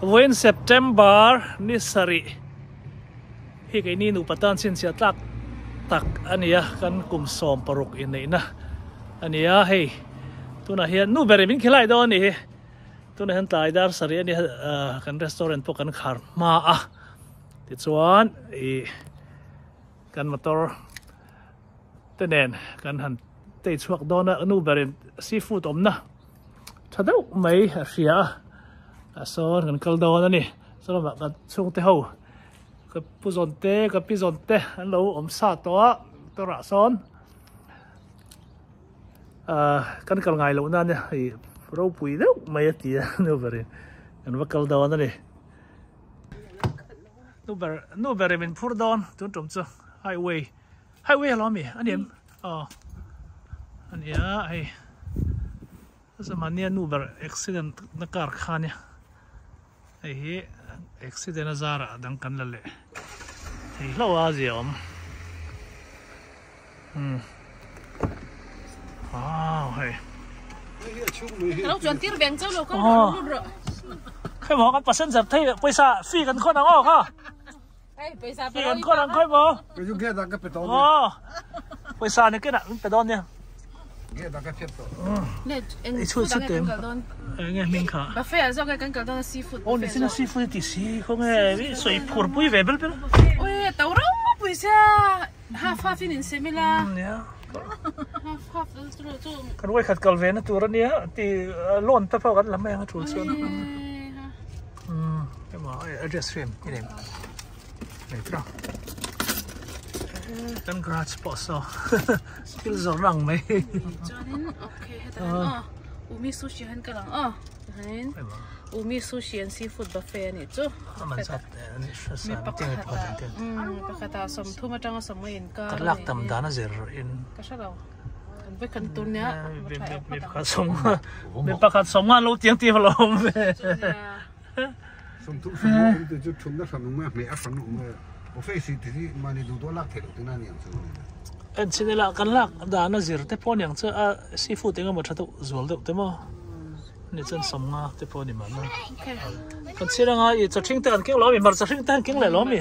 when September ni sari hi cái ni nu patan sin sia tak ania kan kum som paruk in nei na ania hei tuna hian nu beri min khilai do ni tuna han tai dar sari ani kan restaurant po kan khar ma a ti chuan kan motor tenen kan han te chuak dona nu beri seafood omna thadau mai ria ason kan kal dona ni so ma ka chung te ho ka puzonte ka pizonte an lo om sa to ra son kan kal ngai lo na ne ro pui deuh mai ti nu beri kan va kal dona ni nu beri min phur don tun tum chu highway lo mi anem ania ai zamania nu ber accident na car khania ai hi accident azara dang kan la le ei lo a ziom heiเราชวนที่แบงค์เจ้าเราก็รู้เรื่องใครบอกกันpassenger thấy paisa phiกันคนang kha paisa phiกันคนang khoi bo cái chú kia đang cái bê tông paisa này cái nào bê tông nha kia đang cái phết to nè anh chui xuất tiền nghe mình khá buffet do cái cái đó là seafood ô này xin là seafood thì xí không nghe cái sợi phur bui về bên bên ôi tàu rau bui xa half in similar half kan wai khat kal ve na tur ania ti lon ta phaw kan lam ang thu chuan cái mà address frame cái này này tra kan garage spot so skill zo rang mai chuanin okay hetan umi sushi han kalang hen umi sushi and seafood buffet ani chu man chat ni sa ting po ten pakata som thuma tanga som in ka lak tam dana zer in ka salo an ve kan tur nya me pakhat som nga lo tiang ti lo xong thu thì chú chúng nó phần mà mẹ phần mà có phải gì thì mà đi đủ lắc thì được na niệm chứ anh xin là kan lak dana zer te pon yang cha seafood tenga ma thatu zual de te mo ni chen som nga te pon ni ma na kan sira nga i chaching te kan keng lo mi mar chaching te keng le lo mi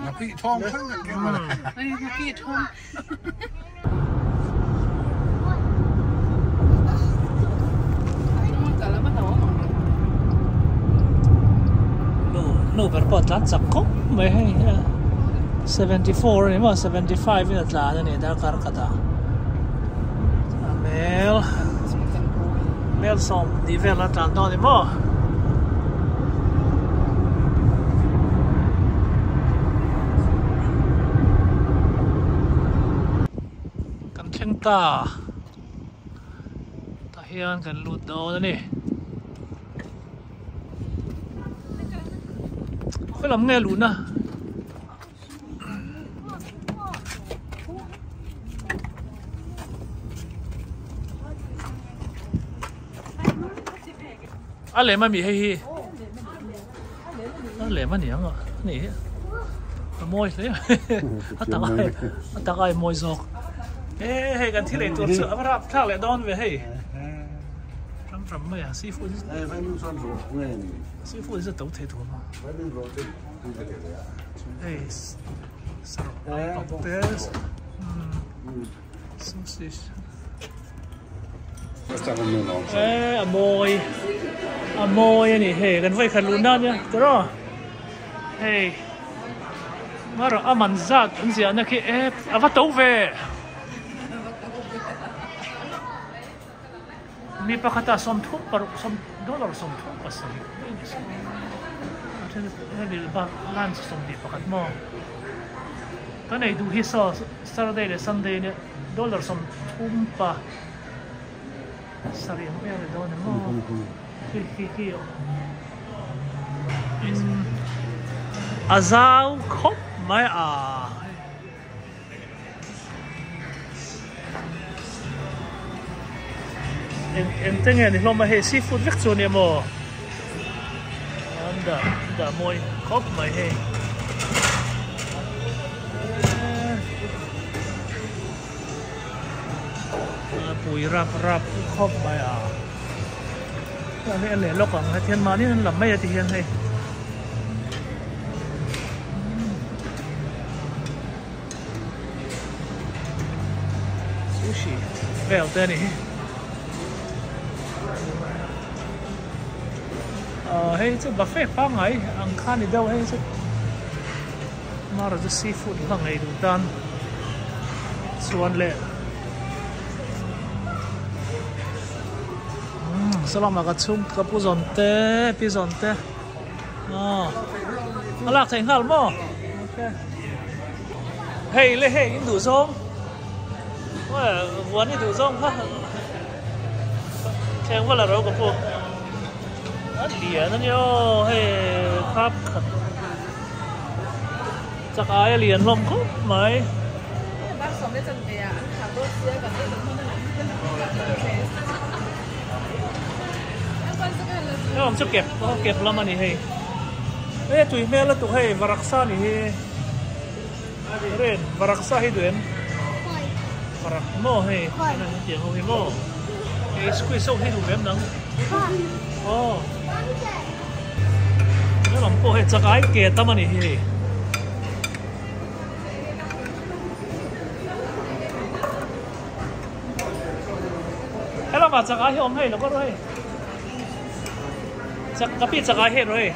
là bị thong khăng là cái mà ai bị thong no per pot lan chak khop mai hai 74 ni ma 75 ni tla ni dar kar kata mel som di vela tan do ni mo kan theng ta hian kan lut do ni phải làm nghe luôn à lẽ mà mì hay lẽ mà nhỉ ngọ nỉ môi thế tao ai môi giọt heyกันที่ไหนตัวเสือพระรับท่าแหละดอนไปhey rắm mày à seafood seafood rất tốt thế thôi mà hey cocktails sausage amoy này hey gần vậy khăn luôn đó nhá cái đó hey mà rồi aman zat anh gì anh kia vắt tấu về mi pakata som thup par som dollar som thup pasal ini ba lunch som di pakat mo tanay du hisa Saturday le Sunday ne dollar som thumpa sari mo ya do ne mo hi azaw khop mai em tên nghe thì lo mà hệ seafood rất cho niệm mò đã môi khóc mày hệ bùi rap khóc mày Này lẻ lóc còn thiên mà nên làm mấy thì hiện hay sushi bèo tên này hay chứ buffet phang ấy ăn khan đi đâu hay chứ mà rồi seafood là ngày đầu tiên xuân lệ Salam agad sum kapuzonte pizonte alak thành hal mo okay hey le hey in du song wa wan ni du song ha keng wala ro ko pu lia nan yo hey khap khat chắc ai liền lom ko mai bác sống để chân về ăn thả đôi xía cả cái nó làm cho kẹp lắm anh ấy ấy tụi mẹ là tụi hay varaksa này ren varaksa hay đuổi varak mo hay nên tiếng không hay mo cái squid sâu hay đuổi em nắng nó làm po hay chắc ai kẹp tâm anh ấy hay là mà chắc ai hôm hay nó có rồi chắc cái biết chắc ai hết rồi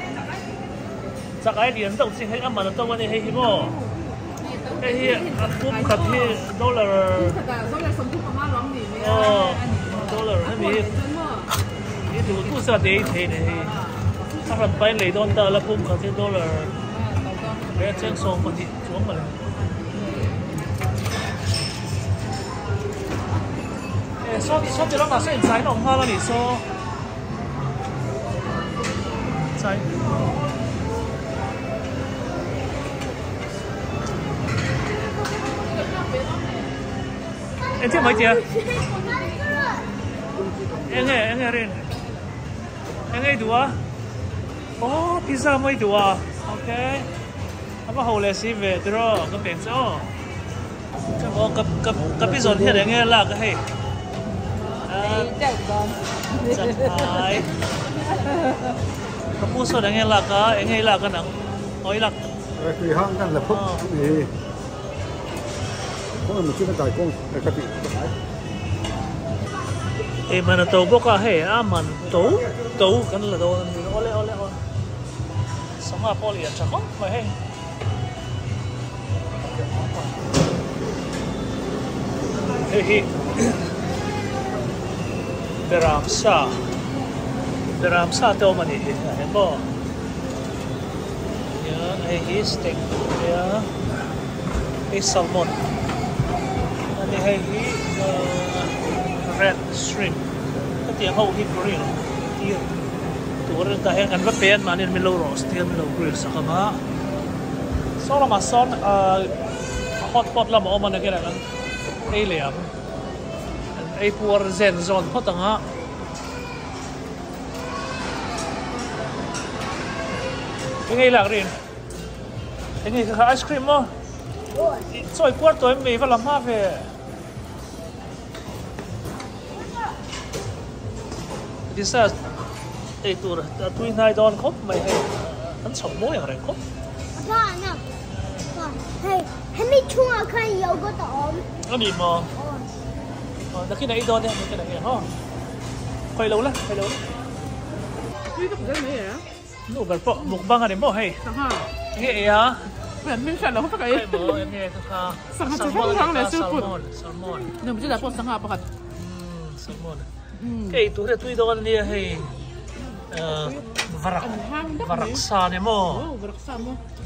chắc ai liền đầu tiên hay ăn mà nó đâu mà này hay không hay cũng khát thì dollar dollar hay gì cái đồ tu sửa để thế nàyถ้าหันไปเลยโดนตาแล้วพุ่มkhát thì dollar cái chân song mà thì xuống mà số tiền nó sẽ giải nòng hoa là gì số giải em chưa mấy chị em nghe rin em nghe đùa pizza mới đùa ok apa hậu lệ xí về rồi cái biển sao cái pizza hiện em nghe là cái hay chẳng ai cái bút số anh nghe là cái nắng ôi là cái hang cái là phúc gì có một chút nó cài công cái bị em mà nó tàu bốc cả hệ mình tàu cái là đâu ole sống mà po liền chẳng có phải hay hey Beramsa to mani hebo ya hey steak ya hey salmon ani hey red shrimp cái tiếng hậu hi grill tiệtตัวเรื่องการกันว่าเป็นมาเนี่ยมีโลโรสเทียมมีโลกริลสักมาโซลามาซอนฮอตพอตละหมอมันอะไรกันไอเหลี่ยมไอพัวเซนซอนพอตั้งฮะยังไงล่ะเรียนยังไงคือไอศครีมมั้งซอยกวดตัวมีฝรั่งมาเฟ่ดิฉันไอตัวตุยนายดอนครบไม่ให้มันสมมติอย่างไรครบพ่อเนี่ยให้ไม่ช่วงใครเยอะก็ตอมก็มีมั้งแต่ที่ไหนดอนเนี่ยมันจะไหนฮะใครรู้ล่ะนี่ก็เป็นอะไรอ่ะนู่นแบบพวกหมกบังอะไรมั้งให้เฮ้ยอ่ะเหมือนไม่ใช่หรอพวกไอ้ไม่มั้งยังไงก็สังหารจะทั้งเลยซื้อฝุ่นเนี่ยมันจะได้พวกสังหารปะกันแซลมอนไอ้ตัวที่ตุยดอนเนี่ยให้varaksa ne mo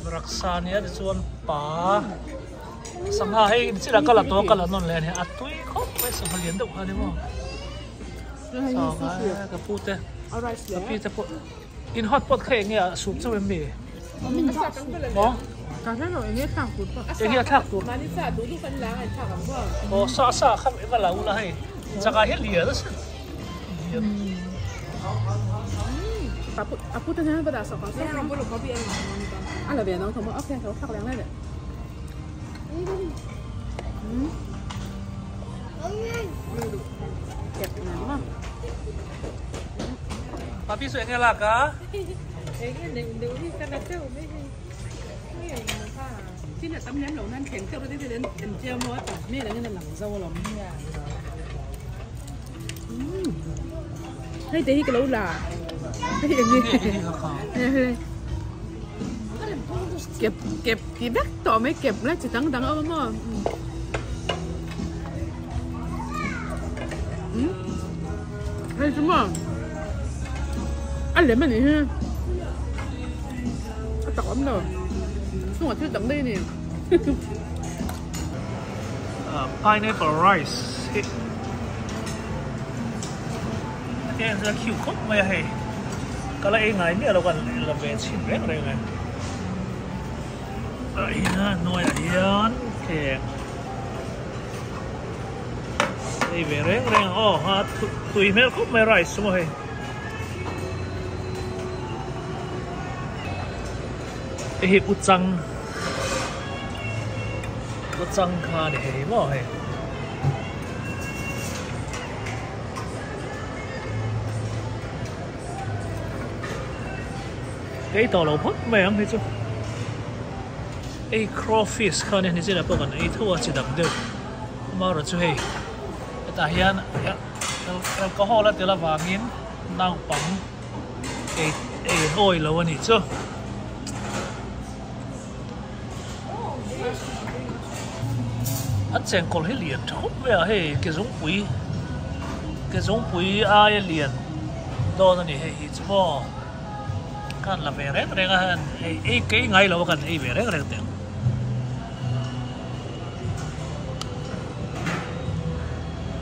varaksa ne de chuan pa sangha hei chila kala to kala non le ne atui khop mai sangha lian deuh ha ne mo so ka pute ka pite po in hot pot khe nge soup chu em mi mo ka thế rồi nghe thang cút pa nghe thang cút mà đi xa đủ lúc phân lá ai thang không o sa kham em la u la hei jaga he lia da Aku tanya pada asal kau. Saya orang belum kopi yang mana. Ala biar nong kamu oke kau tak yang lain deh. Kep mana mah? Papi suy nghe là cả. Chứ là tấm nhám lẩu nan khen theo cái đến treo mua cả nè là cái là lẩu rau lắm nha. Hay tí cái lẩu là kẹp cái đất tỏ mấy kẹp lá chỉ tăng ôm mà. Hay chứ mà. Anh lấy mà nhỉ ha. Tao ấm rồi. Không phải thứ tặng đây nè. Pineapple rice. Cái ra cute khóc mày hay. Cái là ngày này là còn là về chín rét rồi này. Đấy nha, nuôi ở yên kẹt. Đây về reng tùy mấy khúc mày rice mà hay. Ê út trăng khá để hề mà hề cái tàu lẩu phất mẹ không thấy chứ ê crawfish khá này sẽ là bữa gần ê thua chỉ đậm được mà rồi chứ hề tại hiện alcohol là tiêu là vàng nghiến nào bấm ê ôi lâu anh chứ anh chàng còn hết liền không về hay cái giống quý ai liền đó này hay chứ mà kan là về rét rồi anh hay cái ngày lâu kan hay về rét rồi tiếng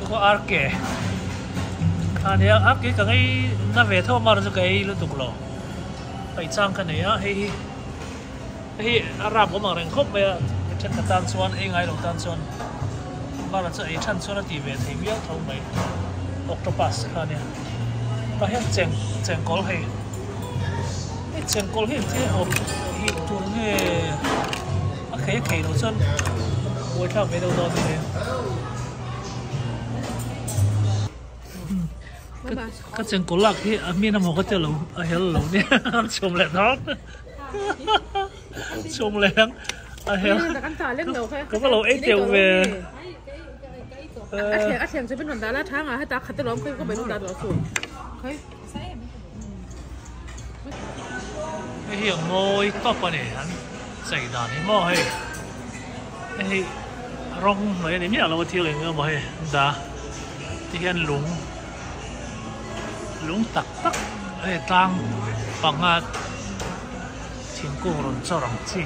có arke anh ấy arke cái ngày na về thôi mà rồi cái lúc tục lo phải chăng cái này hay Arab có mà rằng không về chân cái tan xuân ấy ngày đầu tan xuân mà là chơi chân xuân là tỷ về thì biết thôi mấy octopus cái này có hết chèn col hay chèn col hết thế học hiện tuần hè cái đầu xuân buổi thằng mấy đầu đó thì cái chèn col là cái miền Nam họ có chơi lẩu lẩu nè chôm lại đó chôm lại có cái lẩu ấy tiêu về anh xem sẽ bên phần đá lá tháng à hay ta khát tới lắm có bên đá đỏ sủi cái hiệu môi top này hắn xảy ra thì mò hay cái rong mấy điểm nhất là một thiêu này nữa mà hay đã thì hiện lúng tắc hay tăng bằng hạt thiên cô rồi cho rong chi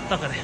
tắc cái này